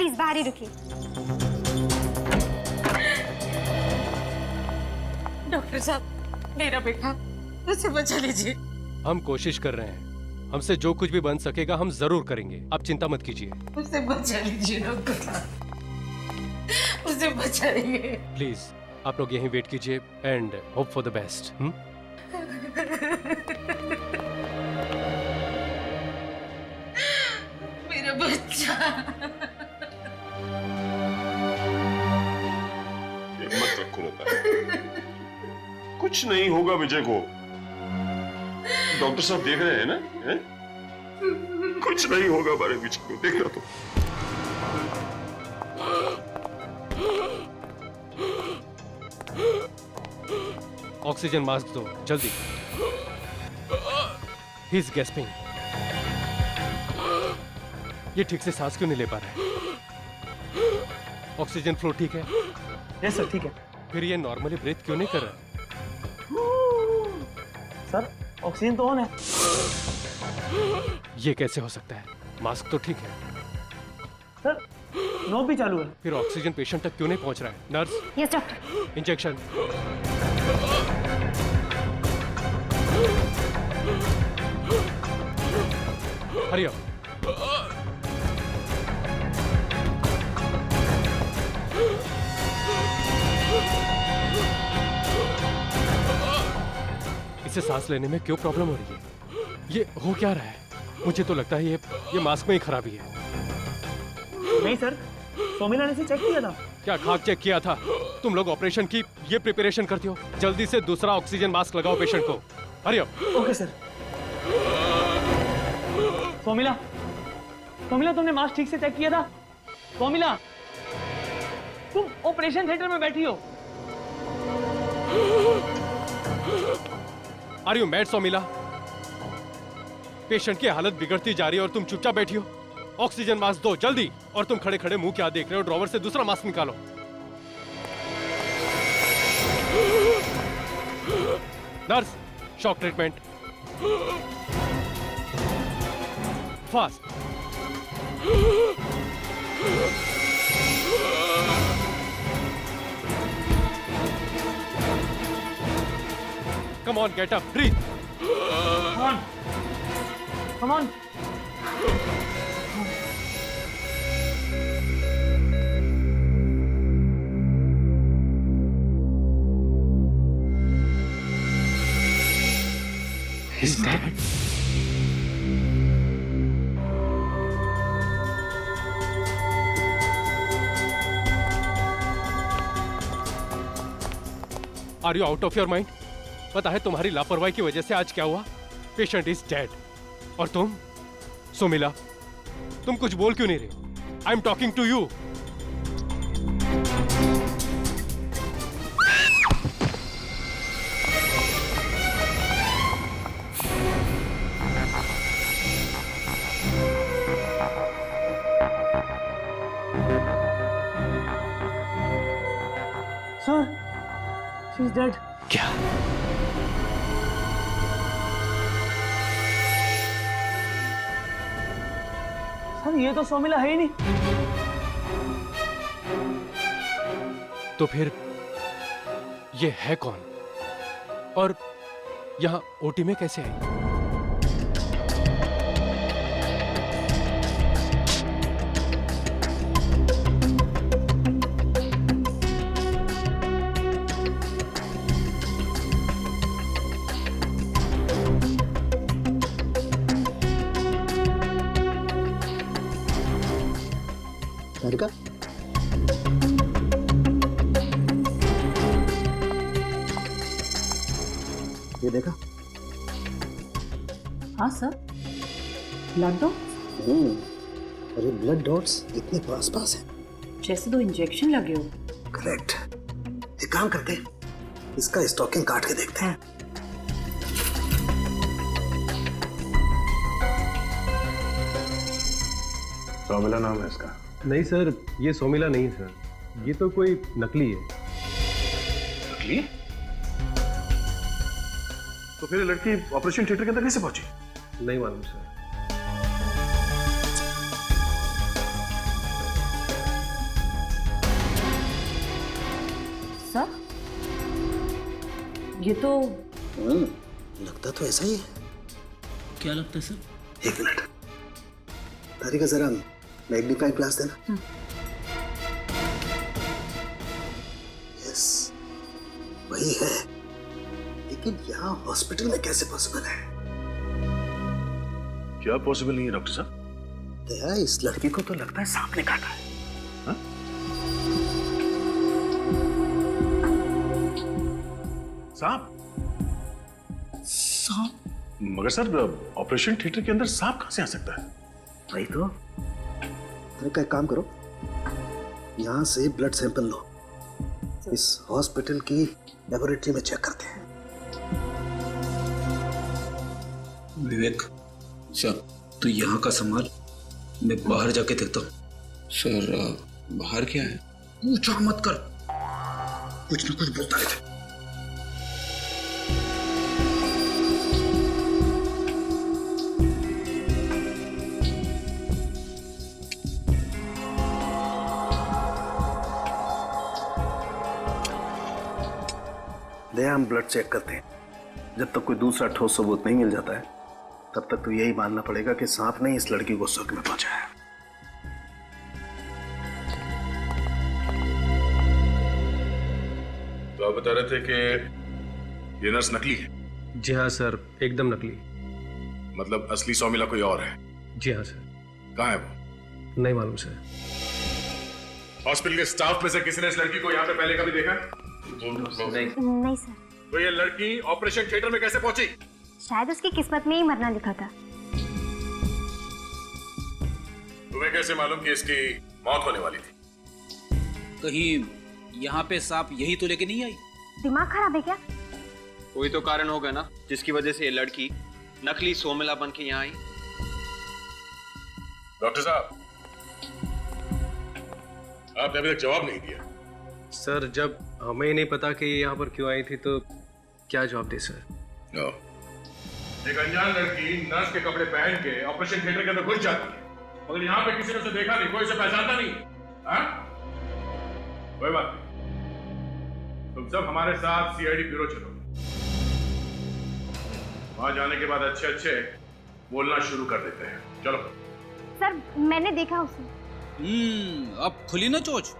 Please बाहर ही रुकिए। Doctor साहब, मेरा बेटा, उसे बचा लीजिए। हम कोशिश कर रहे हैं, हमसे जो कुछ भी बन सकेगा हम जरूर करेंगे, आप चिंता मत कीजिए। उसे बचा लीजिए डॉक्टर साहब, उसे बचा लीजिए प्लीज आप लोग यहीं वेट कीजिए and hope for the best. मेरा बच्चा। हिम्मत रखो लता, कुछ नहीं होगा विजय को। डॉक्टर साहब देख रहे हैं ना, है? कुछ नहीं होगा हमारे विजय को, देखना तो। ऑक्सीजन मास्क दो जल्दी। He is gasping. ये ठीक से सांस क्यों नहीं ले पा रहा है? ऑक्सीजन फ्लो ठीक है? यस सर, ठीक है। फिर ये नॉर्मली ब्रीथ क्यों नहीं कर रहा? सर ऑक्सीजन तो ऑन है। ये कैसे हो सकता है? मास्क तो ठीक है। सर नोब भी चालू है। फिर ऑक्सीजन पेशेंट तक क्यों नहीं पहुंच रहा है? Nurse, yes doctor. Injection. Hurry up. इसे सांस लेने में क्यों प्रॉब्लम हो रही है? ये हो क्या रहा है? मुझे तो लगता है ये मास्क में ही खराबी है। नहीं सर, सोमिला ने इसे चेक किया था। क्या खाक चेक किया था? तुम लोग ऑपरेशन की ये प्रिपरेशन करते हो? जल्दी से दूसरा ऑक्सीजन मास्क लगाओ पेशेंट को। Hurry up. Okay sir. Somila, Somila तुमने मास्क ठीक से चेक किया था? सोमिला, तुम ऑपरेशन थिएटर में बैठी हो। Are you mad Somila? Patient की हालत बिगड़ती जा रही है और तुम चुपचाप बैठी हो। ऑक्सीजन मास्क दो जल्दी। और तुम खड़े खड़े मुंह क्या देख रहे हो? ड्रॉवर से दूसरा मास्क निकालो। Nurse, shock treatment fast. Come on, get up, breathe. Come on. Come on. He's dead. Are you out of your mind? पता है तुम्हारी लापरवाही की वजह से आज क्या हुआ? Patient is dead. और तुम सुमिला, तुम कुछ बोल क्यों नहीं रहे? I am talking to you. Sir, she's dead. क्या? सर ये तो सोमिला है ही नहीं। तो फिर ये है कौन? और यहां ओटी में कैसे आई? लड़का ये देखा? हाँ सर, ब्लड डॉट अरे ब्लड डॉट्स इतने पास पास हैं। जैसे 2 इंजेक्शन लगे हो। करेक्ट। एक काम करते, इसका स्टॉकिंग काट के देखते हैं। सोमिला नाम है इसका? नहीं सर, ये सोमिला नहीं सर, ये तो कोई नकली है। नकली? तो फिर लड़की ऑपरेशन थिएटर के अंदर कैसे पहुंची? नहीं मालूम सर। ये तो लगता तो ऐसा ही है। क्या लगता है सर? एक मिनट, तारिका जरा मैग्नीफाइंग ग्लास देना। यस, वही है, लेकिन यहाँ हॉस्पिटल में कैसे पॉसिबल है? क्या पॉसिबल नहीं है डॉक्टर साहब? दया, इस लड़की को तो लगता है सांप ने काटा है। हाँ? सांप? सांप? मगर सर, ऑपरेशन थिएटर के अंदर सांप कहां से आ सकता है? वही तो। तारिका, एक काम करो, यहाँ से ब्लड सैंपल लो, इस हॉस्पिटल की लेबोरेटरी में चेक करते हैं। विवेक सर, तो यहाँ का संभाल, मैं बाहर जाके देखता हूँ। सर, बाहर क्या है? पूछा मत कर, कुछ न कुछ बोलता रहता। दया, हम ब्लड चेक करते हैं। जब तक कोई दूसरा ठोस सबूत नहीं मिल जाता है, तब तक तो यही मानना पड़ेगा कि सांप ने इस लड़की को शक में पहुंचाया। तो आप बता रहे थे कि ये नर्स नकली है? जी हाँ सर, एकदम नकली। मतलब असली सौमिला कोई और है? जी हाँ सर। कहाँ है वो? नहीं मालूम सर। हॉस्पिटल के स्टाफ में से किसी ने इस लड़की को यहाँ पे पहले कभी देखा? नहीं सर, तो ये लड़की ऑपरेशन थिएटर में कैसे पहुंची? शायद उसकी किस्मत में ही मरना लिखा था। तुम्हें कैसे मालूम कि इसकी मौत होने वाली थी? कहीं यहाँ पे सांप यही तो लेके नहीं आई? दिमाग खराब है क्या? कोई तो कारण होगा ना जिसकी वजह से ये लड़की नकली सोमिला बन के यहाँ आई। डॉक्टर साहब, आपने अभी तक जवाब नहीं दिया। सर, जब हमें ही नहीं पता कि ये यहाँ पर क्यों आई थी तो क्या जवाब दे सर? एक अनजान लड़की नर्स के कपड़े पहन के ऑपरेशन थिएटर के अंदर घुस जाती है, मगर यहाँ पे किसी ने उसे देखा नहीं, कोई उसे पहचानता नहीं। हाँ? कोई बात नहीं, तुम सब हमारे साथ सीआईडी ब्यूरो चलो। वहां जाने के बाद अच्छे अच्छे बोलना शुरू कर देते हैं। चलो। सर, मैंने देखा उसे। अब खुली ना चोच।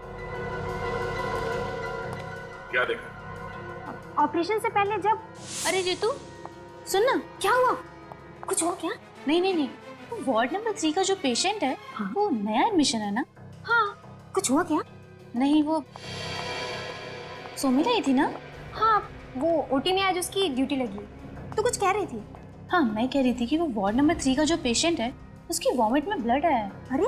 क्या देखा? ऑपरेशन से पहले जब... अरे रितु, सुन ना। क्या हुआ? कुछ हुआ क्या? नहीं नहीं नहीं, वो वार्ड नंबर 3 का जो पेशेंट है, हाँ? वो नया एडमिशन है ना? हाँ, कुछ हुआ क्या? नहीं, वो सोमिला ही थी ना? हाँ, वो ओटी में आज उसकी ड्यूटी लगी। तो कुछ कह रही थी? हाँ, मैं कह रही थी कि वो वार्ड नंबर 3 का जो पेशेंट है, उसकी वॉमिट में ब्लड आया है। अरे,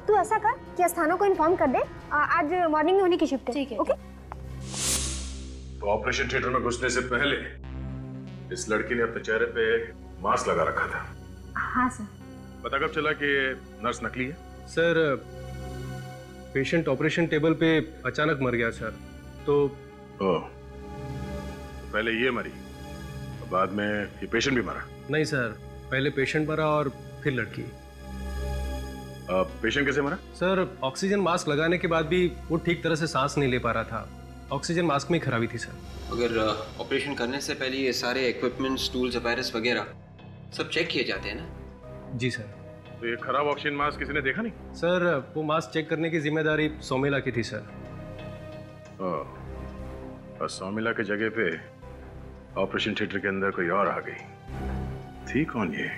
तू ऐसा कर कि स्थानों को इन्फॉर्म कर दे, आज मॉर्निंग में होने की शिफ्ट है। ठीक है। ओके? तो ऑपरेशन थिएटर में घुसने से पहले इस लड़की ने अपने चेहरे पे मास्क लगा रखा था। हाँ सर। पता कब चला कि नर्स नकली है? सर, पेशेंट ऑपरेशन टेबल पे अचानक मर गया सर, तो पहले ये मरी, बाद में ये पेशेंट भी मरा? नहीं सर, पहले पेशेंट मरा और फिर लड़की। पेशेंट कैसे मरा? सर, ऑक्सीजन मास्क लगाने के बाद भी वो ठीक तरह से सांस नहीं ले पा रहा था। ऑक्सीजन मास्क में ही खराबी थी सर। अगर ऑपरेशन करने से पहले ये सारे इक्विपमेंट्स, टूल्स, अपैरेल्स वगैरह सब चेक किए जाते हैं ना? जी सर। तो ये खराब ऑक्सीजन मास्क किसी ने देखा नहीं? सर, वो मास्क चेक करने की जिम्मेदारी सोमिला की थी सर। और सोमिला के जगह पे ऑपरेशन थिएटर के अंदर कोई और आ गई थी। कौन ये?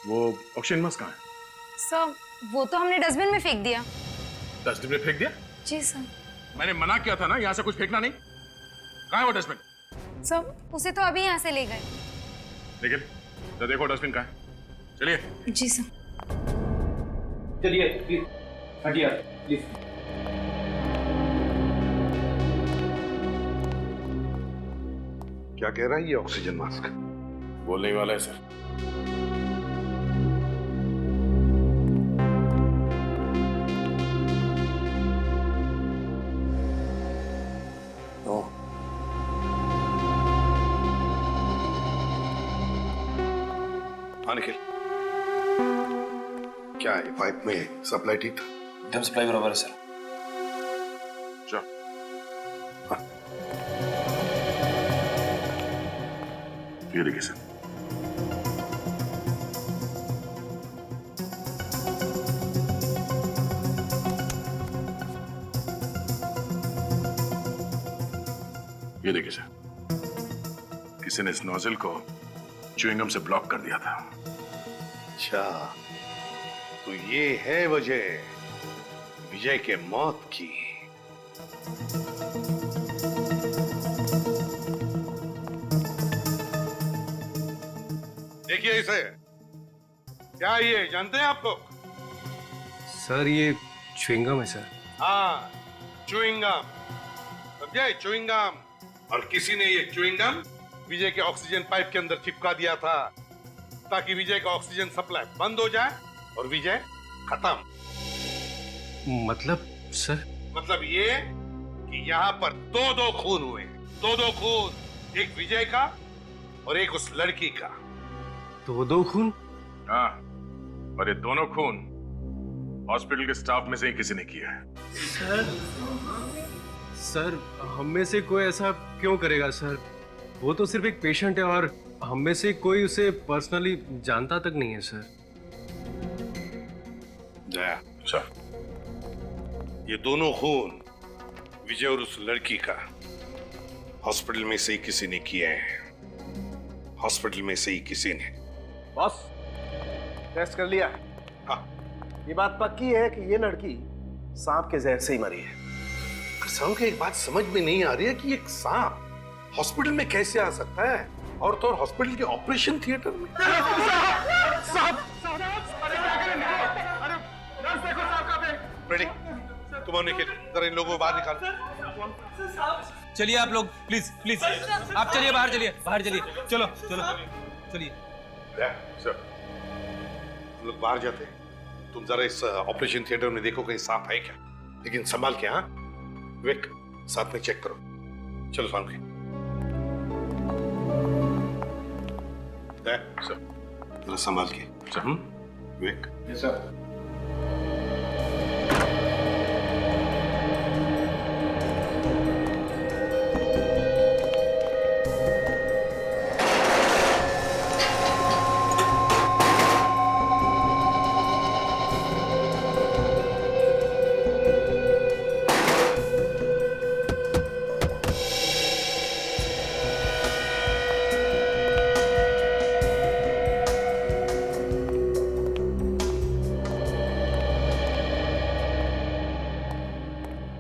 वो ऑक्सीजन मास्क कहाँ है? सर, वो तो हमने डस्टबिन में फेंक दिया। डस्टबिन में फेंक दिया? जी सर। मैंने मना किया था ना यहाँ से कुछ फेंकना नहीं। कहाँ है वो डस्टबिन? सर, उसे तो अभी यहाँ से ले गए। लेकिन तो देखो डस्टबिन कहाँ है। चलिए। जी सर। चलिए प्लीज, हटिए प्लीज। क्या कह रहा है ये ऑक्सीजन मास्क? बोलने वाला है सर। निखिल, क्या है पाइप में सप्लाई ठीक था? एकदम सप्लाई बराबर है सर। चल। ये देखिए सर। ये देखिए सर, किसी ने इस नोजल को च्युइंगम से ब्लॉक कर दिया था। अच्छा, तो ये है वजह विजय के मौत की। देखिए इसे, क्या ये जानते हैं आप लोग? सर ये च्युइंगम है सर। हाँ, च्युइंगम, समझे? च्युइंगम। और किसी ने ये च्युइंगम विजय के ऑक्सीजन पाइप के अंदर चिपका दिया था ताकि विजय का ऑक्सीजन सप्लाई बंद हो जाए और विजय खत्म। मतलब सर? मतलब ये कि यहाँ पर दो खून हुए, दो खून, एक विजय का और एक उस लड़की का। दो खून? हाँ, और ये दोनों खून हॉस्पिटल के स्टाफ में से ही किसी ने किया है। सर हम में से कोई ऐसा क्यों करेगा सर? वो तो सिर्फ एक पेशेंट है और हम में से कोई उसे पर्सनली जानता तक नहीं है सर। अच्छा, ये दोनों खून विजय और उस लड़की का हॉस्पिटल में से ही किसी ने किया है। हॉस्पिटल में से ही किसी ने। बॉस, टेस्ट कर लिया? हाँ। ये बात पक्की है कि ये लड़की सांप के जहर से ही मरी है। किसानों की एक बात समझ में नहीं आ रही है कि एक सांप हॉस्पिटल में कैसे आ सकता है, और तो और हॉस्पिटल के ऑपरेशन थिएटर में। रेडी, तुम निकल, जरा इन लोगों को बाहर निकालो। चलिए आप लोग, प्लीज प्लीज आप चलिए, बाहर चलिए, बाहर चलिए, चलो चलो चलिए। सर, हम लोग बाहर जाते हैं, तुम जरा इस ऑपरेशन थिएटर में देखो कहीं सांप है क्या, लेकिन संभाल के। हाँ विवेक, साथ में चेक करो। चलो सांप के। सर, जरा संभाल के। विवेक। Yes sir.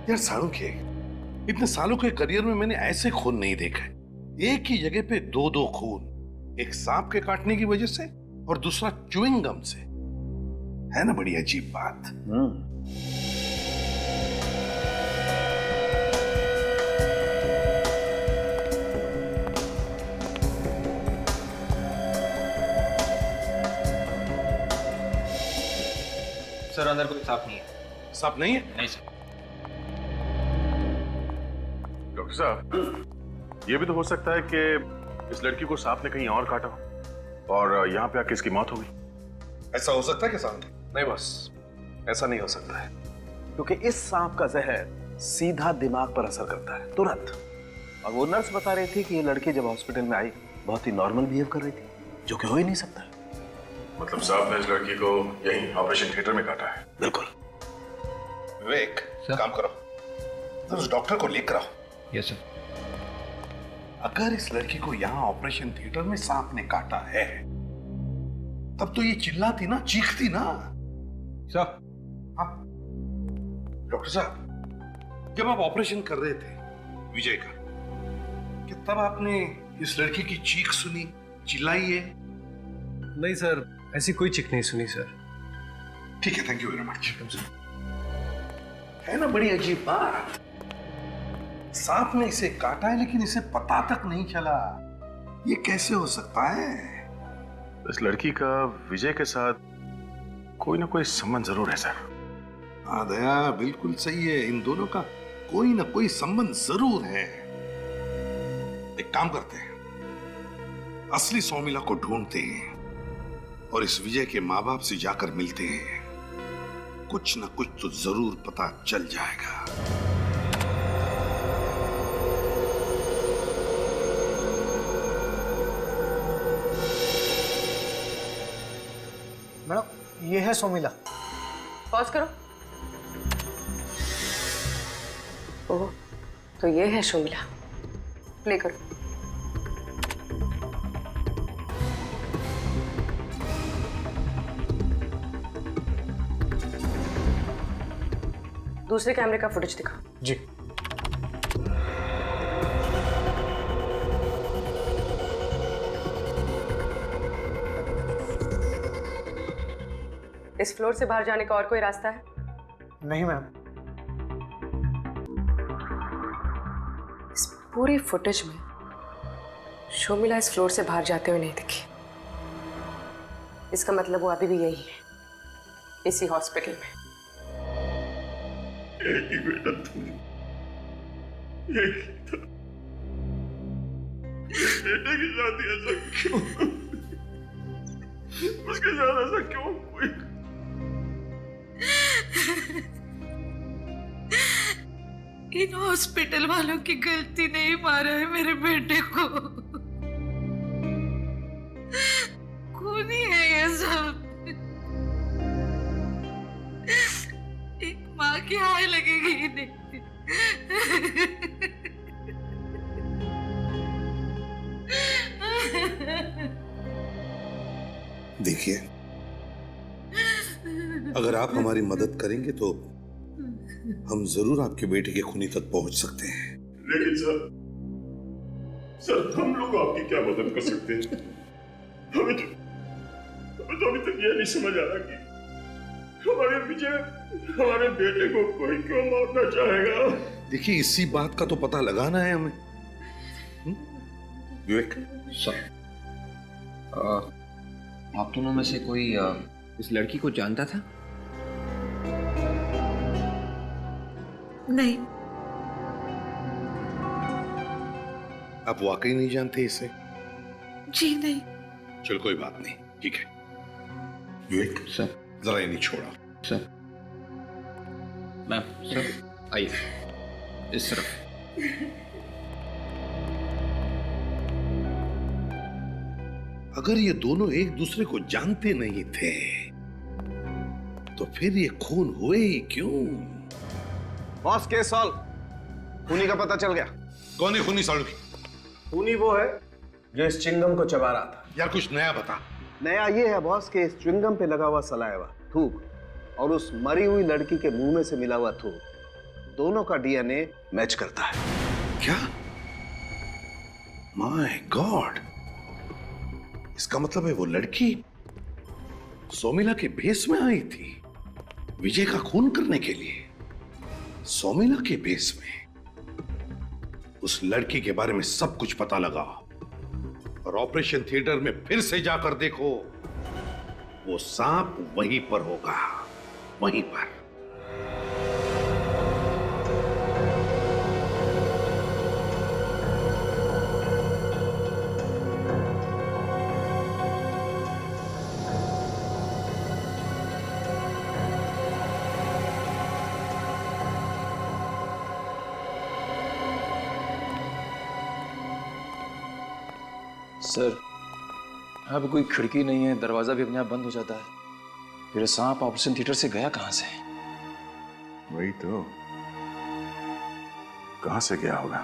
यार सालों के, इतने सालों के करियर में मैंने ऐसे खून नहीं देखा। एक ही जगह पे दो खून, एक सांप के काटने की वजह से और दूसरा च्युइंग गम से। है ना बड़ी अजीब बात। सर अंदर कोई सांप नहीं है। सांप नहीं है? नहीं सर। डॉक्टर साहब, ये भी तो हो सकता है कि इस लड़की को सांप ने कहीं और काटा हो और यहाँ पे आके इसकी मौत हो गई। ऐसा हो सकता है क्या सांप? नहीं बस, ऐसा नहीं हो सकता है, क्योंकि इस सांप का जहर सीधा दिमाग पर असर करता है तुरंत। और वो नर्स बता रही थी कि ये लड़की जब हॉस्पिटल में आई बहुत ही नॉर्मल बिहेव कर रही थी, जो कि हो ही नहीं सकता। मतलब सांप ने इस लड़की को यहीं ऑपरेशन थिएटर में काटा है? बिल्कुल। विवेक, काम करो, तो उस डॉक्टर को लेकर आओ। Yes sir. अगर इस लड़की को यहाँ ऑपरेशन थिएटर में सांप ने काटा है, तब तो ये चिल्लाती ना, चीखती ना। सर। हाँ डॉक्टर साहब, जब आप ऑपरेशन कर रहे थे विजय का, क्या तब आपने इस लड़की की चीख सुनी, चिल्लाई है? नहीं सर, ऐसी कोई चीख नहीं सुनी सर। ठीक है, थैंक यू वेरी मच। है ना बड़ी अजीब बात, सांप ने इसे काटा है लेकिन इसे पता तक नहीं चला। ये कैसे हो सकता है? इस लड़की का विजय के साथ कोई ना कोई संबंध जरूर है सर। हाँ दया, बिल्कुल सही है, इन दोनों का कोई ना कोई संबंध जरूर है। एक काम करते हैं, असली सौमिला को ढूंढते हैं और इस विजय के माँ बाप से जाकर मिलते हैं। कुछ ना कुछ तो जरूर पता चल जाएगा। ये है सोमिला। पॉज करो। ओह, तो ये है शोमिला। प्ले करो। दूसरे कैमरे का फुटेज दिखा। जी। इस फ्लोर से बाहर जाने का और कोई रास्ता है? नहीं मैम। इस पूरी फुटेज में शोमिला इस फ्लोर से बाहर जाते हुए नहीं दिखी। इसका मतलब वो अभी भी यही है, इसी हॉस्पिटल में। एक ही बेटा तू, एक ही था। बेटे की शादी ऐसा क्यों? उसके साथ ऐसा क्यों कोई? इन हॉस्पिटल वालों की गलती नहीं, मारा है मेरे बेटे को। खूनी है ये सब। एक माँ की हाय लगेगी इन्हें। देखिए, अगर आप हमारी मदद करेंगे तो हम जरूर आपके बेटे के खूनी तक पहुंच सकते हैं। लेकिन सर हम लोग आपकी क्या मदद कर सकते हैं? हमें तो अभी तक यह नहीं समझ आ रहा कि हमारे पीछे हमारे बेटे को कोई क्यों मारना चाहेगा। देखिए, इसी बात का तो पता लगाना है हमें। विवेक सर, आप दोनों में से कोई इस लड़की को जानता था? नहीं। आप वाकई नहीं जानते इसे? जी नहीं। चल कोई बात नहीं, ठीक है। विवेक सर, जरा ये नहीं छोड़ा। सर, मैम, सर आइए इस तरफ। अगर ये दोनों एक दूसरे को जानते नहीं थे तो फिर ये खून हुए ही क्यों? Boss, case solve. खूनी का पता चल गया। कौन है खूनी सालू की? खूनी वो है जो इस चिंगम को चबा रहा था। यार कुछ नया बता। नया ये है बॉस कि इस च्युइंगम पे लगा हुआ सलाइवा, थूक और उस मरी हुई लड़की के मुंह में से मिला हुआ थूक, दोनों का डीएनए मैच करता है। क्या? माय गॉड, इसका मतलब है वो लड़की सोमिला के भेस में आई थी विजय का खून करने के लिए। सोमिला के भेस में। उस लड़की के बारे में सब कुछ पता लगा और ऑपरेशन थिएटर में फिर से जाकर देखो, वो सांप वहीं पर होगा, वहीं पर। सर, यहाँ पे कोई खिड़की नहीं है, दरवाजा भी अपने आप बंद हो जाता है। फिर सांप ऑपरेशन थिएटर से गया कहाँ से? वही तो, कहाँ से गया होगा?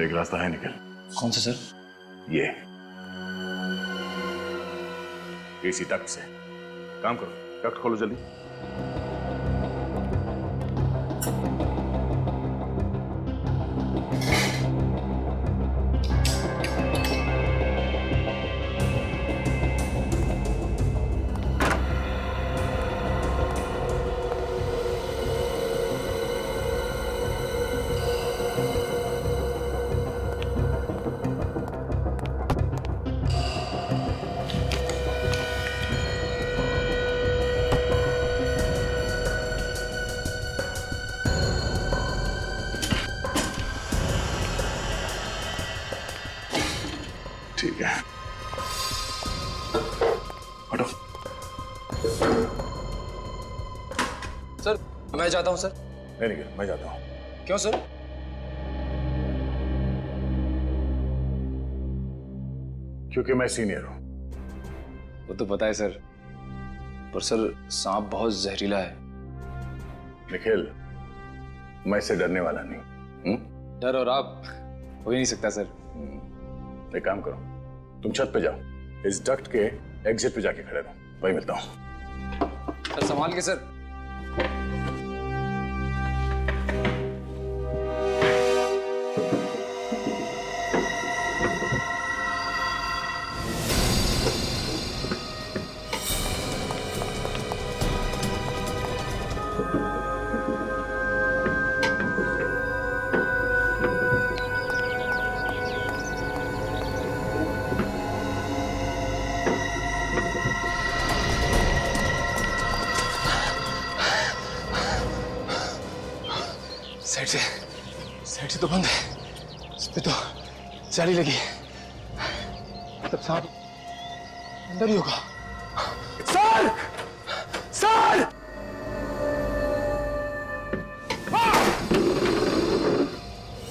एक रास्ता है निकल। कौन सा सर? ये इसी डक्ट से। काम करो, डक्ट खोलो जल्दी। ठीक है, हटो। सर, मैं जाता हूं सर। नहीं निकल, मैं जाता हूं। क्यों सर? क्योंकि मैं सीनियर हूं। वो तो पता है सर, पर सर सांप बहुत जहरीला है। निखिल, मैं इससे डरने वाला नहीं। डर और आप हो ही नहीं सकता सर। एक काम करो, तुम छत पे जाओ, इस डक्ट के एग्जिट पे जाके खड़े रहो, वही मिलता हूं। सर संभाल के सर। साइड से तो बंद है, इस पे तो जाली लगी है। तब सांप अंदर ही होगा। सर! सर!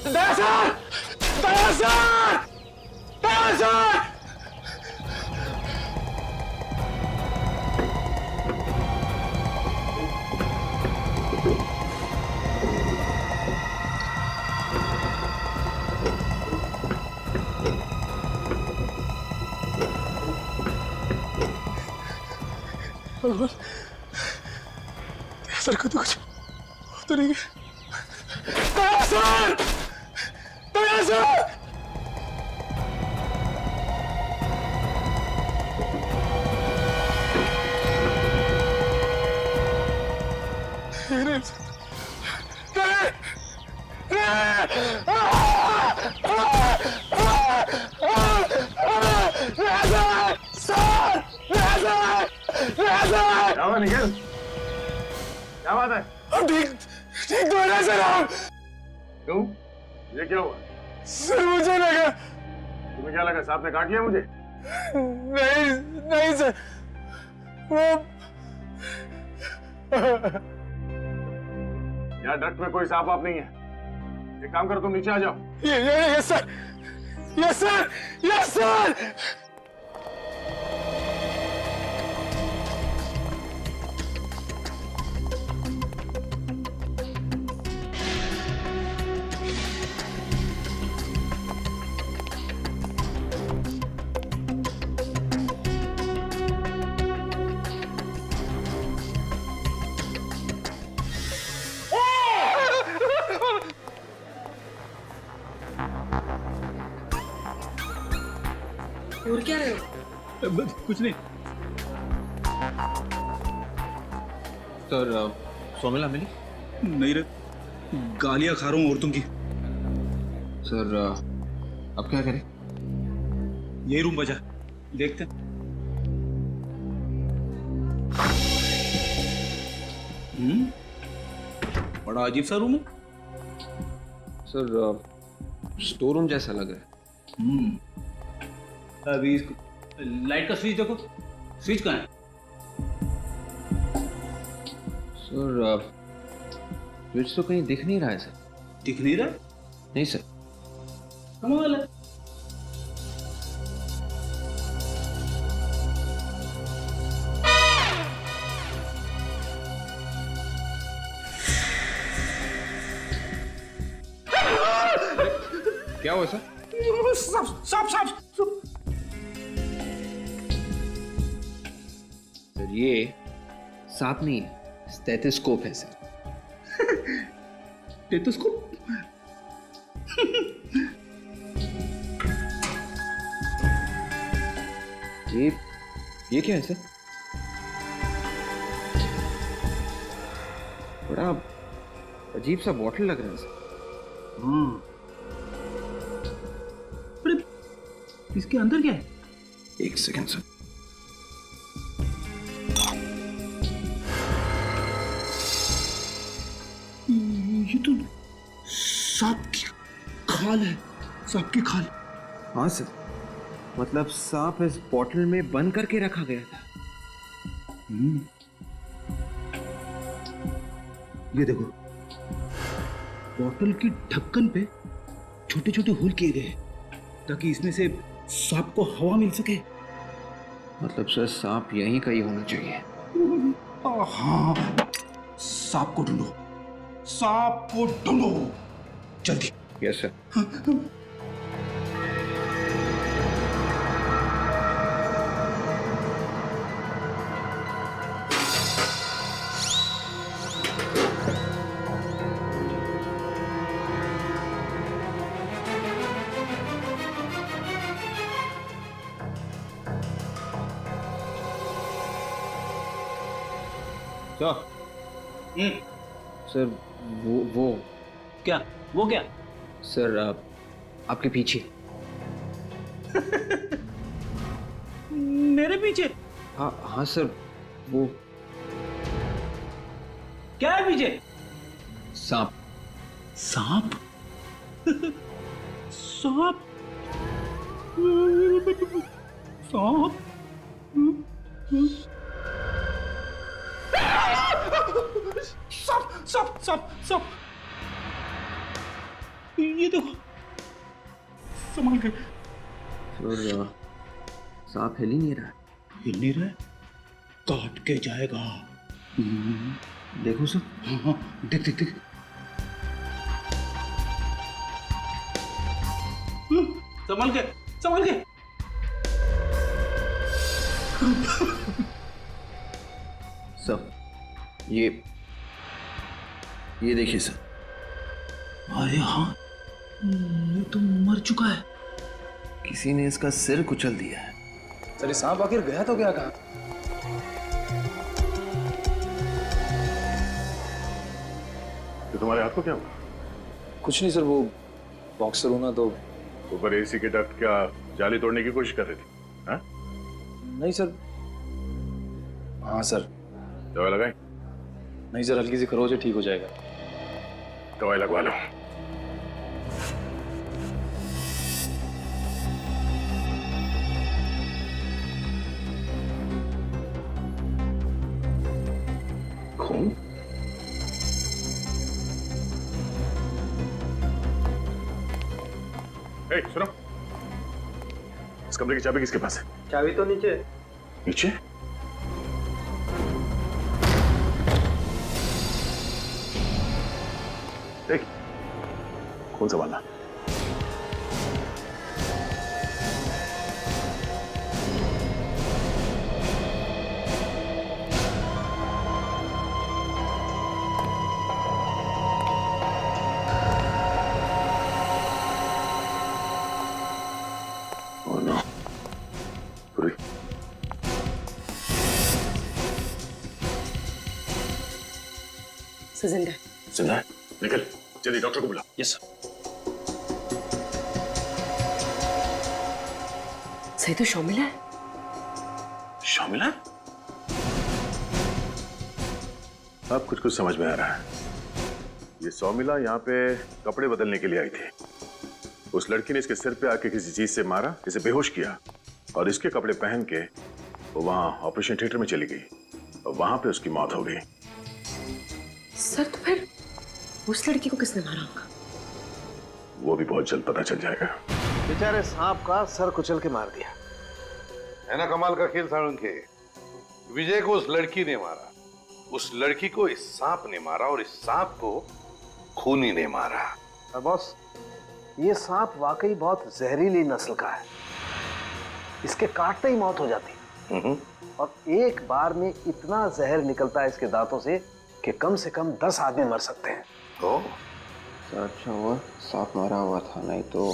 दया सर! दया सर! दया सर! भगवान, सर को तो कुछ तो नहीं गया। सर! सर! निखिल, क्या बात है? हम ठीक तो है ना सर हम? क्यों? ये क्या हुआ? सर मुझे लगा। तुम्हें क्या लगा, सांप ने काट लिया मुझे? नहीं नहीं सर, वो यहाँ डक्ट में कोई सांप आप नहीं है। एक काम करो, तुम नीचे आ जाओ। Yes sir, yes sir, yes sir. और क्या रहे हो? कुछ नहीं सर। सोमिला मिली? नहीं रे, गालियां खा रहा हूँ औरतों की। सर अब क्या करें? यही रूम बचा, देखते हैं। बड़ा अजीब सा रूम है सर। स्टोर रूम जैसा लग रहा है। अभी इसको लाइट का स्विच देखो, स्विच कहाँ है? सर स्विच तो कहीं दिख नहीं रहा है सर। दिख नहीं रहा? नहीं सर। कमाल है। क्या हुआ सर? सांप सांप सांप। सर ये सांप नहीं है, स्टेथोस्कोप है सर। स्टेथोस्कोप? ये क्या है सर? बड़ा अजीब सा बॉटल लग रहा है सर। इसके अंदर क्या है? एक सेकंड सर। ये तो सांप की खाल है, सांप की खाल। हाँ सर, मतलब सांप इस बॉटल में बंद करके रखा गया था। ये देखो, बॉटल की ढक्कन पे छोटे छोटे होल किए गए ताकि इसमें से सांप को हवा मिल सके। मतलब सर सांप यहीं कहीं होना चाहिए। हाँ, सांप को ढूंढो, सांप को ढूंढो जल्दी। Yes sir. सर वो क्या? वो क्या? सर आपके पीछे। मेरे पीछे? हाँ हाँ सर, वो क्या है पीछे? सांप। सांप? सांप? सांप? सांप सांप सांप सांप, ये देखो, संभल के। सर सांप हिल ही नहीं रहा। हिल नहीं रहा है? काट के जाएगा। देखो सर। हाँ हाँ, देख देख देख। संभल के, संभल के। सर ये देखिए सर। अरे हाँ, ये तो मर चुका है। किसी ने इसका सिर कुचल दिया है। सर ये सांप आखिर गया तो क्या? कहा? तो तुम्हारे हाथ को क्या हुआ? कुछ नहीं सर, वो बॉक्सर हूं ना, तो ऊपर एसी के डक्ट क्या जाली तोड़ने की कोशिश कर रही थी? हाँ? नहीं सर। हाँ सर। दवाई लगाई? नहीं सर, हल्की सी खरोच है, ठीक हो जाएगा। दवाई लगवा लो। खून? सुनो, इस कमरे की चाबी किसके पास है? चाबी तो नीचे। नीचे? देख, खून संभालना। जिंदा है। जिंदा है? निकल जल्दी, डॉक्टर को बुला। Yes sir. सही तो शर्मिला है। शर्मिला? अब कुछ कुछ समझ में आ रहा है। ये शर्मिला यहाँ पे कपड़े बदलने के लिए आई थी। उस लड़की ने इसके सिर पे आके किसी चीज से मारा, इसे बेहोश किया और इसके कपड़े पहन के वो वहां ऑपरेशन थिएटर में चली गई और वहां पे उसकी मौत हो गई। सर तो फिर उस लड़की को किसने मारा होगा? वो भी बहुत जल्द पता चल जाएगा। बेचारे सांप का सर कुचल के मार दिया है ना कमाल का खेल साळुंखे। विजय को उस लड़की ने मारा, उस लड़की को इस सांप ने मारा और इस सांप को खूनी ने मारा। और बॉस, ये सांप वाकई बहुत जहरीली नस्ल का है। इसके काटते ही मौत हो जाती और एक बार में इतना जहर निकलता है इसके दांतों से कि कम से कम 10 आदमी मर सकते हैं। सर अच्छा हुआ सांप मारा हुआ था, नहीं तो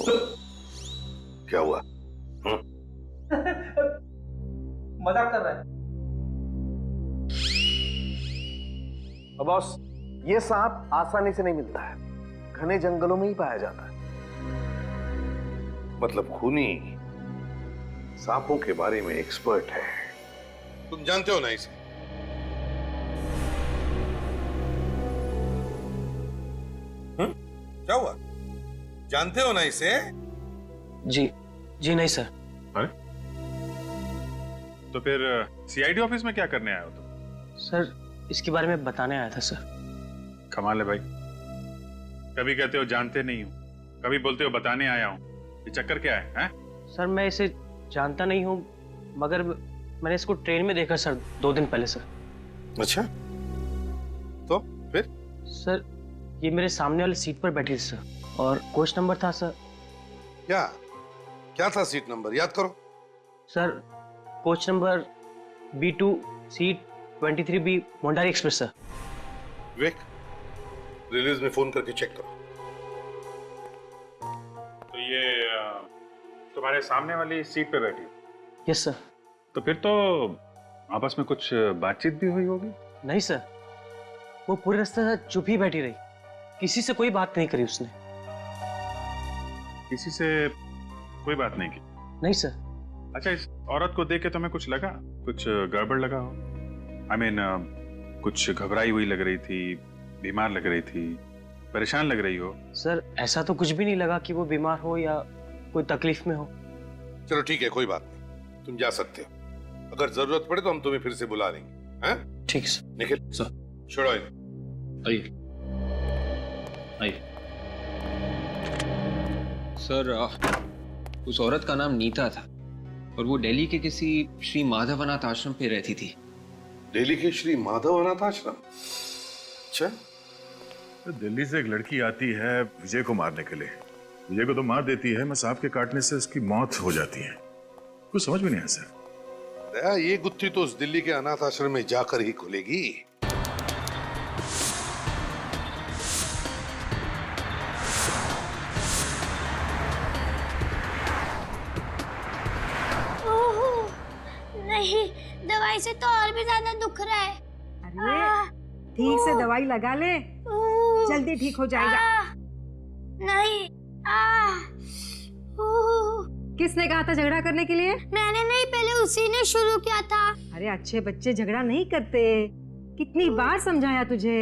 क्या हुआ? मजाक कर रहा है। और बॉस, ये सांप आसानी से नहीं मिलता है, घने जंगलों में ही पाया जाता है। मतलब खूनी सांपों के बारे में एक्सपर्ट है। तुम जानते हो ना इसे? क्या हुआ? जानते हो ना इसे? जी नहीं सर। अरे तो फिर सीआईडी ऑफिस में क्या करने आए हो तुम? सर इसके बारे में बताने आया था सर। कमाल है भाई, कभी कहते हो जानते नहीं हो, कभी बोलते हो बताने आया हूं। ये चक्कर क्या है? सर मैं इसे जानता नहीं हूँ, मगर मैंने इसको ट्रेन में देखा सर 2 दिन पहले सर। अच्छा, तो फिर? सर ये मेरे सामने वाली सीट पर बैठी थी सर, और कोच नंबर था सर। क्या क्या था सीट नंबर, याद करो। Sir coach number B2 seat 23B Mundari Express sir. Vivek, रिलीज में फोन करके चेक करो। तो ये तुम्हारे सामने वाली सीट पे बैठी? Yes sir. तो फिर तो आपस में कुछ बातचीत भी हुई होगी? नहीं सर, वो पूरे रास्ते तक चुप ही बैठी रही, किसी से कोई बात नहीं करी उसने। किसी से कोई बात नहीं की? नहीं सर। अच्छा, इस औरत को देख के तुम्हें कुछ लगा, कुछ गड़बड़ लगा हो? I mean, कुछ घबराई हुई लग रही थी, बीमार लग रही थी, परेशान लग रही हो? सर ऐसा तो कुछ भी नहीं लगा कि वो बीमार हो या कोई तकलीफ में हो। चलो ठीक है, कोई बात नहीं, तुम जा सकते हो। अगर जरूरत पड़े तो हम तुम्हें फिर से बुला लेंगे। हैं? ठीक है सर। निखिल सर, छोड़ो इन्हें। आइए आइए। सर उस औरत का नाम नीता था और वो दिल्ली के किसी श्री माधवनाथ आश्रम पे रहती थी। दिल्ली के श्री माधवनाथ आश्रम? अच्छा। तो दिल्ली से एक लड़की आती है विजय को मारने के लिए, विजय को तो मार देती है, मैं सांप के काटने से उसकी मौत हो जाती है। कुछ समझ में नहीं आया सर। दया, ये गुत्थी तो उस दिल्ली के अनाथ आश्रम में जाकर ही खुलेगी। नहीं, दवाई से तो और भी ज्यादा दुख रहा है। अरे ठीक से दवाई लगा ले, जल्दी ठीक हो जाएगा। नहीं। किसने कहा था झगड़ा करने के लिए? मैंने नहीं, पहले उसी ने शुरू किया था। अरे अच्छे बच्चे झगड़ा नहीं करते, कितनी बार समझाया तुझे।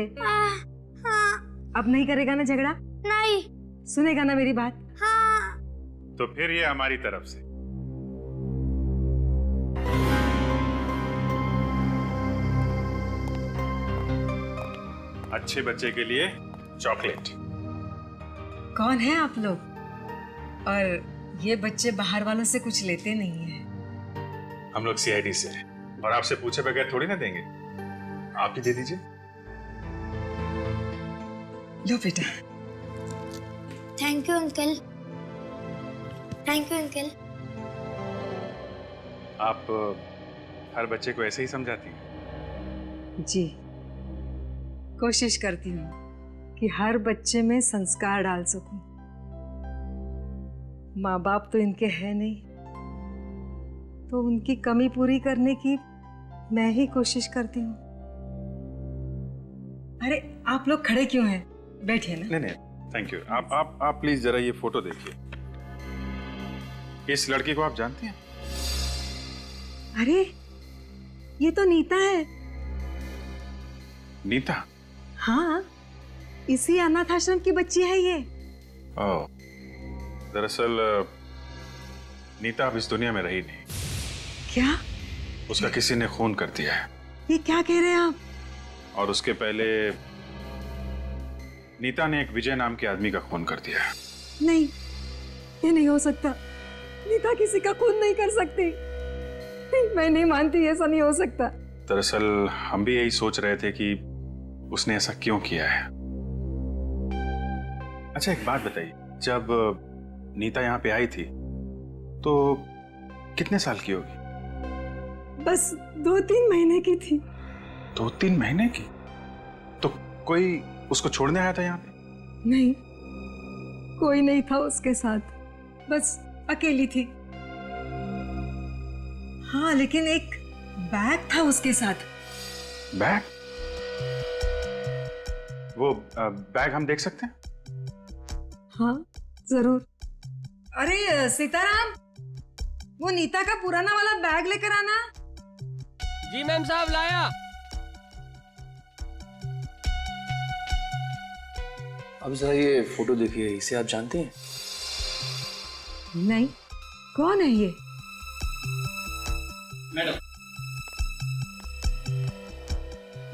अब नहीं करेगा ना झगड़ा? नहीं। सुनेगा ना मेरी बात? हाँ। तो फिर ये हमारी तरफ से अच्छे बच्चे के लिए चॉकलेट। कौन है आप लोग? और ये बच्चे बाहर वालों से कुछ लेते नहीं है। हम लोग CID से हैं और आपसे पूछे बगैर थोड़ी ना देंगे, आप ही दे दीजिए। लो बेटा। Thank you uncle. Thank you uncle. आप हर बच्चे को ऐसे ही समझाती हैं? जी, कोशिश करती हूँ कि हर बच्चे में संस्कार डाल सकूं। माँ बाप तो इनके हैं नहीं, तो उनकी कमी पूरी करने की मैं ही कोशिश करती हूँ। अरे आप लोग खड़े क्यों हैं? बैठिए ना। नहीं, थैंक यू। आप प्लीज जरा ये फोटो देखिए। इस लड़की को आप जानती हैं? अरे ये तो नीता है। नीता? हाँ, इसी अनाथ आश्रम की बच्ची है ये। ओह, दरअसल नीता अब इस दुनिया में रही नहीं। क्या? उसका किसी ने खून कर दिया है। ये क्या कह रहे हैं आप? और उसके पहले नीता ने एक विजय नाम के आदमी का खून कर दिया है। नहीं, ये नहीं हो सकता। नीता किसी का खून नहीं कर सकती। मैं नहीं मानती, ऐसा नहीं हो सकता। दरअसल हम भी यही सोच रहे थे कि उसने ऐसा क्यों किया है। अच्छा एक बात बताइए, जब नीता यहाँ पे आई थी तो कितने साल की होगी? बस 2-3 महीने की थी। 2-3 महीने की? तो कोई उसको छोड़ने आया था यहाँ पे? नहीं, कोई नहीं था उसके साथ, बस अकेली थी। हाँ, लेकिन एक बैग था उसके साथ। बैग? वो बैग हम देख सकते हैं? हाँ जरूर। अरे सीताराम, वो नीता का पुराना वाला बैग लेकर आना। जी मैम साहब, लाया। अब जरा ये फोटो देखिए, इसे आप जानते हैं? नहीं, कौन है ये? मैडम,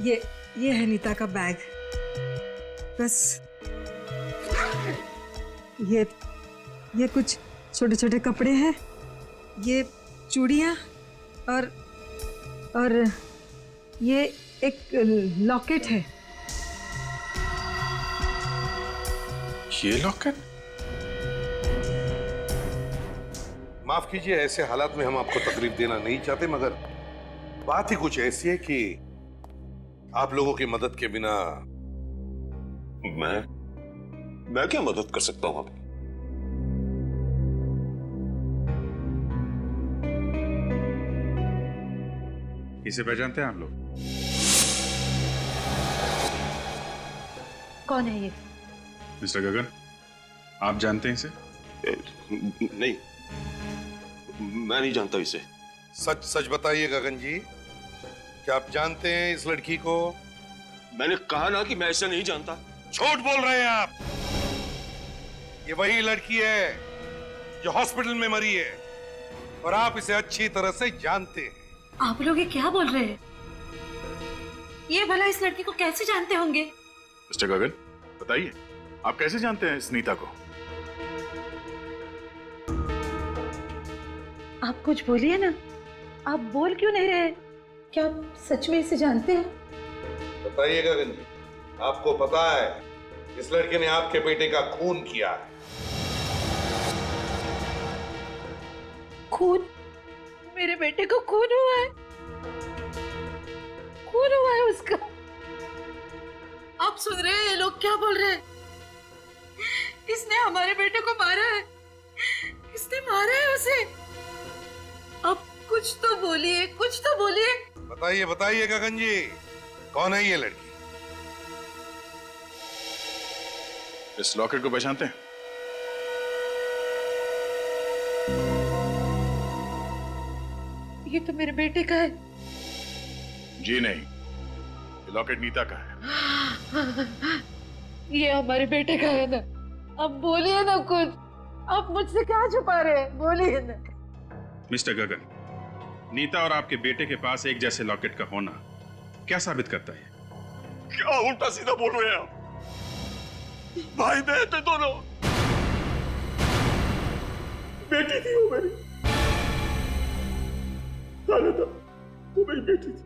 ये है नीता का बैग। बस ये कुछ छोटे छोटे कपड़े हैं ये चूड़ियाँ और ये एक लॉकेट है। ये लॉकेट? माफ कीजिए, ऐसे हालात में हम आपको तकलीफ देना नहीं चाहते, मगर बात ही कुछ ऐसी है कि आप लोगों की मदद के बिना मैं क्या मदद कर सकता हूं आपकी? इसे पहचानते हैं आप लोग? कौन है ये? मिस्टर गगन, आप जानते हैं इसे? नहीं, मैं नहीं जानता इसे। सच सच बताइए गगन जी, क्या आप जानते हैं इस लड़की को? मैंने कहा ना कि मैं इसे नहीं जानता। झूठ बोल रहे हैं आप। ये वही लड़की है जो हॉस्पिटल में मरी है और आप इसे अच्छी तरह से जानते हैं। आप लोग ये क्या बोल रहे हैं? ये भला इस लड़की को कैसे जानते होंगे? मिस्टर गगन, बताइए, आप कैसे जानते हैं इस नीता को? आप कुछ बोलिए ना, आप बोल क्यों नहीं रहे? क्या आप सच में इसे जानते हैं? बताइए गगन जी, आपको पता है इस लड़के ने आपके बेटे का खून किया है? खून? मेरे बेटे को खून हुआ है? खून हुआ है उसका? आप सुन रहे हैं ये लोग क्या बोल रहे हैं? इसने हमारे बेटे को मारा है, इसने मारा है उसे। अब कुछ तो बोलिए, कुछ तो बोलिए। बताइए बताइए गगन जी, कौन है ये लड़की? इस लॉकेट को पहचानते हैं? ये तो मेरे बेटे का है। जी नहीं, ये लॉकेट नीता का है। ये हमारे बेटे का है ना। अब बोलिए ना कुछ, आप मुझसे क्या छुपा रहे हैं? बोलिए ना। मिस्टर गगन, नीता और आपके बेटे के पास एक जैसे लॉकेट का होना क्या साबित करता है? क्या उल्टा सीधा बोल रहे हैं आप? भाई बहन थे दोनों। बेटी थी वो मेरी। था, वो मेरी बेटी थी।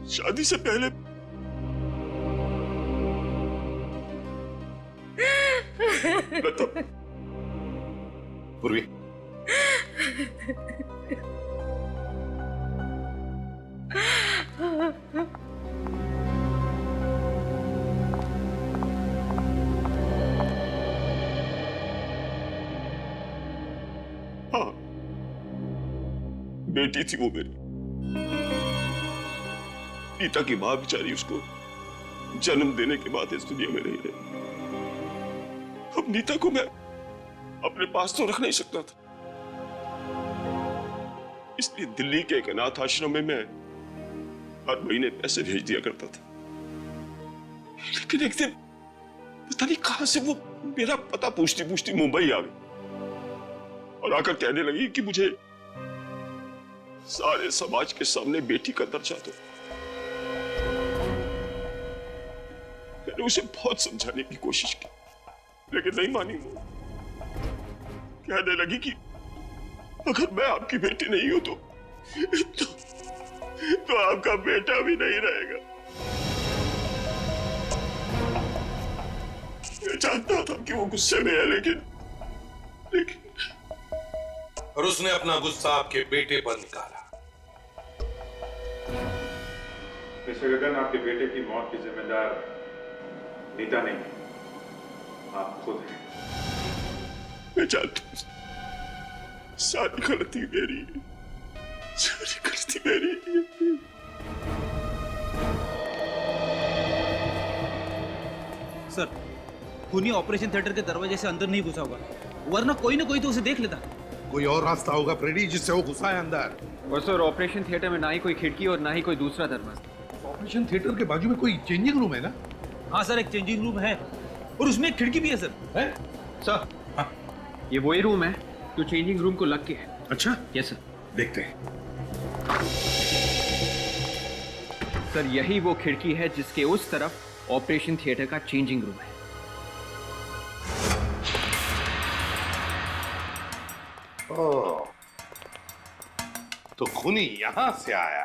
शादी से पहले पूर्वी, हाँ, बेटी थी वो मेरी। नीता की मां बेचारी उसको जन्म देने के बाद इस दुनिया में नहीं रही। अब नीता को मैं अपने पास तो रख नहीं सकता था, इसलिए दिल्ली के एक अनाथ आश्रम में मैं हर महीने पैसे भेज दिया करता था। लेकिन एक दिन पता नहीं कहां से वो मेरा पता पूछती पूछती मुंबई आ गई और आकर कहने लगी कि मुझे सारे समाज के सामने बेटी का दर्जा दो। मैंने उसे बहुत समझाने की कोशिश की, लेकिन नहीं मानी वो। कहने लगी कि अगर मैं आपकी बेटी नहीं हूं तो आपका बेटा भी नहीं रहेगा। मैं जानता था कि वो गुस्से में है, लेकिन और उसने अपना गुस्सा आपके बेटे पर निकाला। मिस्टर गगन, आपके बेटे की मौत की जिम्मेदार नीता नहीं, आप खुद हैं। मैं जानता हूं, सारी गलती मेरी है, सारी गलती मेरी है। सर, खूनी ऑपरेशन थिएटर के दरवाजे से अंदर नहीं घुसा होगा, वरना कोई ना कोई तो उसे देख लेता। कोई और रास्ता होगा फ्रेडी जिससे वो घुसा है अंदर। और सर, ऑपरेशन थिएटर में ना ही कोई खिड़की और ना ही कोई दूसरा दरवाजा। ऑपरेशन थिएटर के बाजू में कोई चेंजिंग रूम है ना? हाँ सर, एक चेंजिंग रूम है और उसमें एक खिड़की भी है सर। है? सर, हाँ, ये वही रूम है जो चेंजिंग रूम को लग के है। अच्छा, यस सर। देखते हैं। सर, यही वो खिड़की है जिसके उस तरफ ऑपरेशन थिएटर का चेंजिंग रूम है। ओह, तो खूनी यहां से आया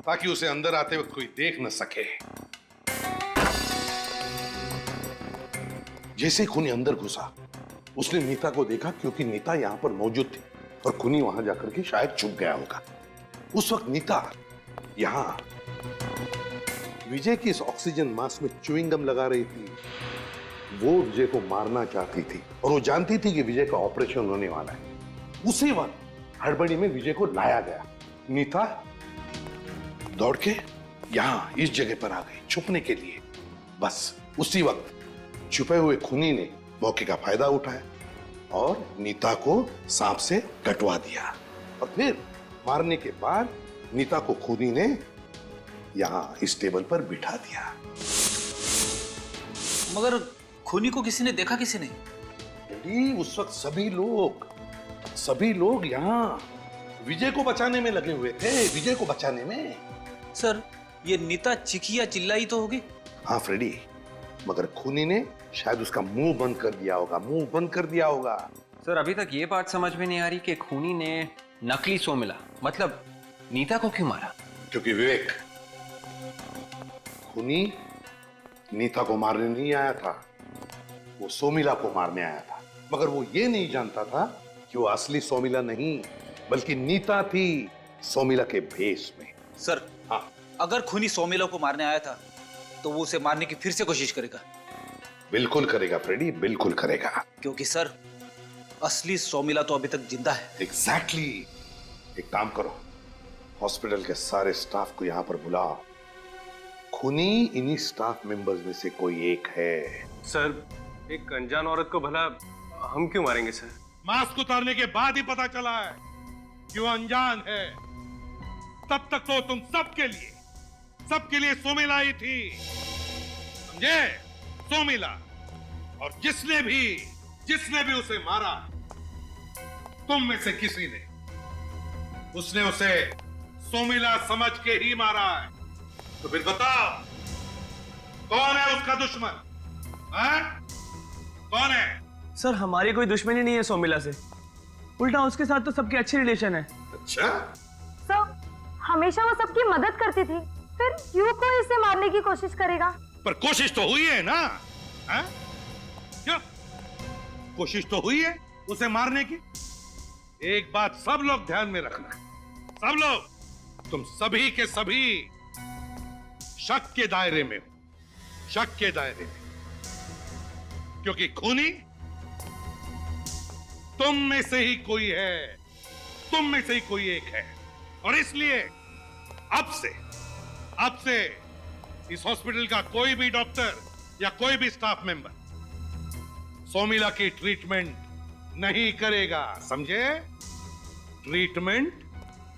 ताकि उसे अंदर आते वक्त कोई देख न सके। जैसे ही खूनी अंदर घुसा, उसने नीता को देखा क्योंकि नीता यहां पर मौजूद थी और खूनी वहां जाकर के शायद छुप गया होगा। उस वक्त नीता यहां विजय की इस ऑक्सीजन मास्क में च्युइंग गम लगा रही थी। वो विजय को मारना चाहती थी और वो जानती थी कि विजय का ऑपरेशन होने वाला है। उसी वक्त हड़बड़ी में विजय को लाया गया। नीता दौड़ के यहां इस जगह पर आ गई छुपने के लिए। बस उसी वक्त छुपे हुए खूनी ने मौके का फायदा उठाया और नीता को सांप से कटवा दिया और फिर मारने के बाद नीता को खूनी ने यहां इस टेबल पर बिठा दिया। मगर खूनी को किसी ने देखा? किसी ने? उस वक्त सभी लोग यहां विजय को बचाने में लगे हुए थे। विजय को बचाने में। सर, ये नीता चिखी या चिल्लाई तो होगी? हाँ फ्रेडी, मगर खूनी ने शायद उसका मुंह बंद कर दिया होगा। सर, अभी तक ये बात समझ में नहीं आ रही कि खूनी ने नकली सोमिला मतलब नीता को क्यों मारा? क्योंकि विवेक, खूनी नीता को मारने नहीं आया था, वो सोमिला को मारने आया था। मगर वो ये नहीं जानता था कि वो असली सोमिला नहीं बल्कि नीता थी, सोमिला के भेष में। सर, हाँ, अगर खूनी सोमिला को मारने आया था तो वो उसे मारने की फिर से कोशिश करेगा। बिल्कुल करेगा फ्रेडी, बिल्कुल करेगा। क्योंकि सर, असली सोमिला तो अभी तक जिंदा है। एग्जैक्टली। एक काम करो, हॉस्पिटल के सारे स्टाफ को यहां पर बुलाओ। खूनी इन्हीं स्टाफ मेंबर्स में से कोई एक है। सर, एक अनजान औरत को भला हम क्यों मारेंगे सर? मास्क उतारने के बाद ही पता चला है कि वो अनजान है। तब तक तो तुम सबके लिए सोमिला ही थी, समझे? सोमिला। और जिसने भी उसे मारा, तुम में से किसी ने, उसने उसे सोमिला समझ के ही मारा है। तो फिर बताओ, कौन है उसका दुश्मन? कौन है? सर, हमारी कोई दुश्मनी नहीं है सोमिला से, उल्टा उसके साथ तो सबके अच्छे रिलेशन है। अच्छा? सर, हमेशा वो सबकी मदद करती थी, फिर क्यों कोई इसे मारने की कोशिश करेगा? पर कोशिश तो हुई है ना? क्यों? कोशिश तो हुई है उसे मारने की। एक बात सब लोग ध्यान में रखना, सब लोग, तुम सभी के सभी शक के दायरे में हो, शक के दायरे में। क्योंकि खूनी तुम में से ही कोई है, तुम में से ही कोई एक है। और इसलिए अब से इस हॉस्पिटल का कोई भी डॉक्टर या कोई भी स्टाफ मेंबर सोमिला की ट्रीटमेंट नहीं करेगा, समझे? ट्रीटमेंट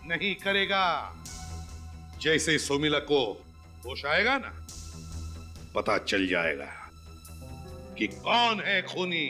नहीं करेगा। जैसे ही सोमिला को होश आएगा ना, पता चल जाएगा कि कौन है खूनी।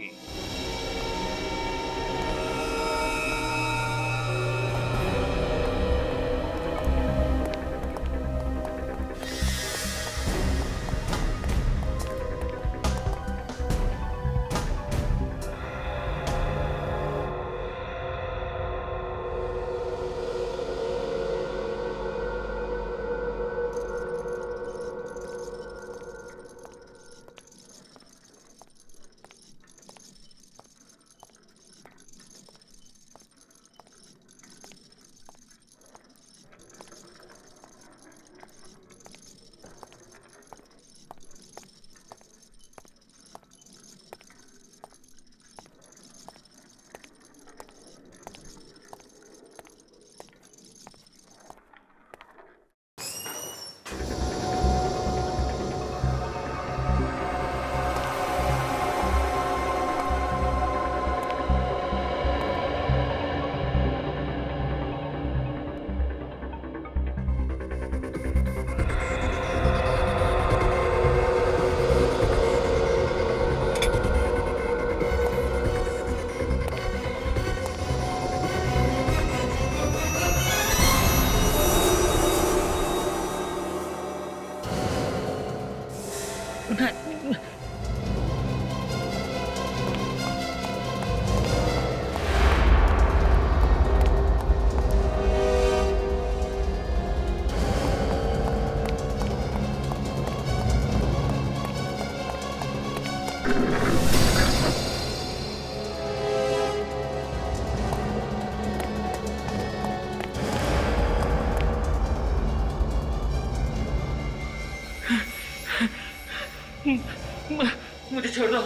मुझे छोड़ दो,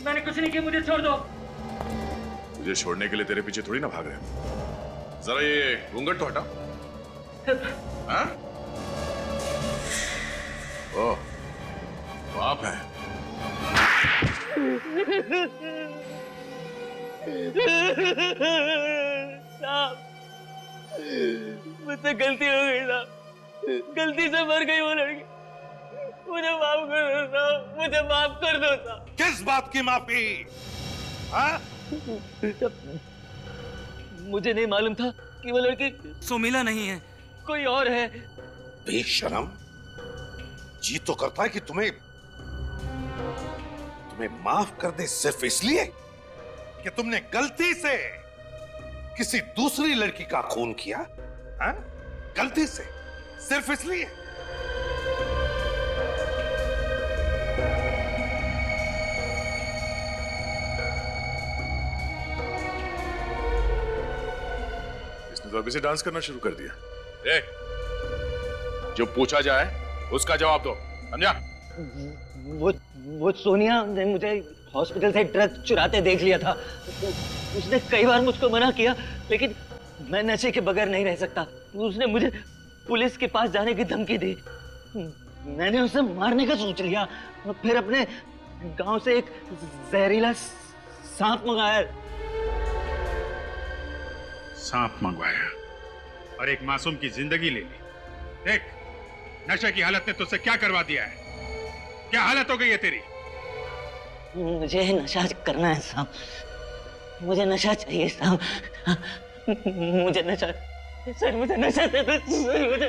मैंने कुछ नहीं किया, मुझे छोड़ दो। मुझे छोड़ने के लिए तेरे पीछे थोड़ी ना भाग रहे हैं। जरा ये घूंघट तो हटा। हाँ? ओह, बाप है। साहब, मुझसे गलती हो गई साहब, गलती से मर गई वो लड़की, मुझे माफ कर दो साहब, मुझे माफ कर दो साहब। किस बात की माफी? हाँ? मुझे नहीं मालूम था कि वो लड़की सुमिला नहीं है, कोई और है। बेशरम, जी तो करता है कि तुम्हें माफ कर दे सिर्फ इसलिए कि तुमने गलती से किसी दूसरी लड़की का खून किया। हाँ? गलती से, सिर्फ इसलिए। इसने तो अभी से डांस करना शुरू कर दिया। जो पूछा जाए उसका जवाब दो, समझा? वो सोनिया ने मुझे हॉस्पिटल से ड्रग चुराते देख लिया था। उसने कई बार मुझको मना किया, लेकिन मैं नशे के बगैर नहीं रह सकता। उसने मुझे पुलिस के पास जाने की धमकी दी। मैंने उसे मारने का सोच लिया और फिर अपने गांव से एक जहरीला सांप मंगाया। सांप मंगवाया और एक मासूम की जिंदगी ले ली। देख, नशे की हालत ने तुझसे क्या करवा दिया है? क्या हालत हो गई है तेरी? मुझे नशा करना है साहब, मुझे नशा चाहिए साहब, मुझे नशा, सर मुझे नशा दे दो, सर मुझे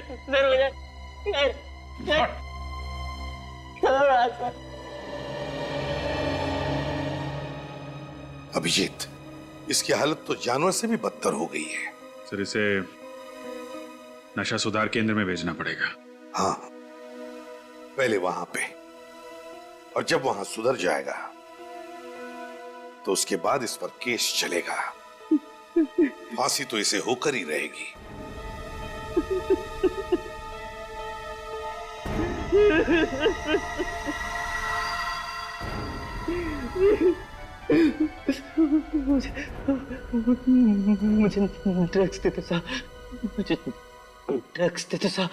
अभिजीत, इसकी हालत तो जानवर से भी बदतर हो गई है। सर, इसे नशा सुधार केंद्र में भेजना पड़ेगा। हाँ, पहले वहां पे, और जब वहां सुधर जाएगा तो उसके बाद इस पर केस चलेगा। फांसी तो इसे होकर ही रहेगी। मुझे ड्रग्स देते साहब, मुझे ड्रग्स देते साहब।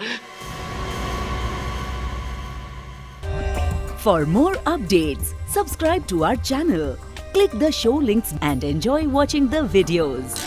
For more updates, subscribe to our channel, click the show links and enjoy watching the videos.